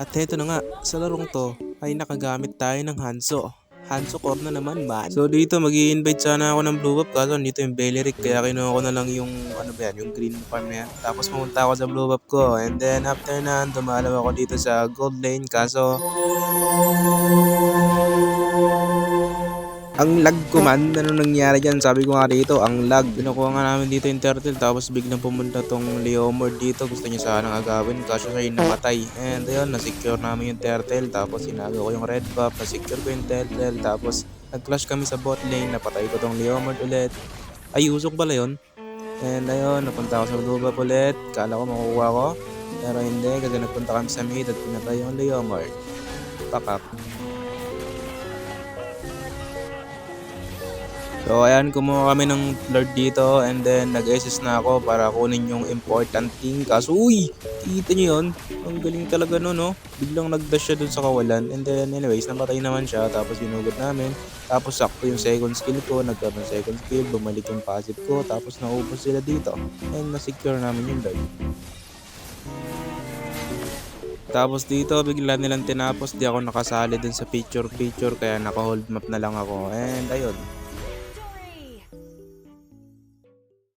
At heto na nga, sa larong to ay nakagamit tayo ng Hanzo. Hanzo Core na naman man. So dito mag invite sana ako ng Blue Buff kaso dito yung Beleric kaya kinuha ko na lang yung ano ba yan, yung green farm na yan. Tapos pumunta ako sa Blue Buff ko and then after na dumalaw ako dito sa gold lane kaso ang lag ko man, ano nangyari dyan? Sabi ko nga dito, ang lag. Pinukuha nga namin dito yung turtle tapos biglang pumunta tong Leomord dito. Gusto niya sanang agawin kaso siya yung namatay. And ayun, nasecure namin yung turtle tapos sinago ko yung red buff, nasecure ko yung turtle tapos nag-clash kami sa bot lane, napatay ko tong Leomord ulit. Ay, usok pala yun. And ayun, napunta ako sa blue buff ulit. Kala ko makukuha ko. Pero hindi, kasi nagpunta kami sa mid at pinatay yung Leomord. Pakak. So ayan, kumuha kami ng Lord dito and then nag-SS na ako para kunin yung important thing. Kaso uy, kita nyo yun? Ang galing talaga nun, no? Biglang nag-dash siya dun sa kawalan and then anyways, namatay naman siya tapos ginugod namin. Tapos sakto yung second skill ko, nagkaroon ng second skill, bumalik yung passive ko tapos naubos sila dito and na-secure namin yung Lord. Tapos dito bigla nilang tinapos, di ako nakasali dun sa picture kaya naka-hold map na lang ako and ayun.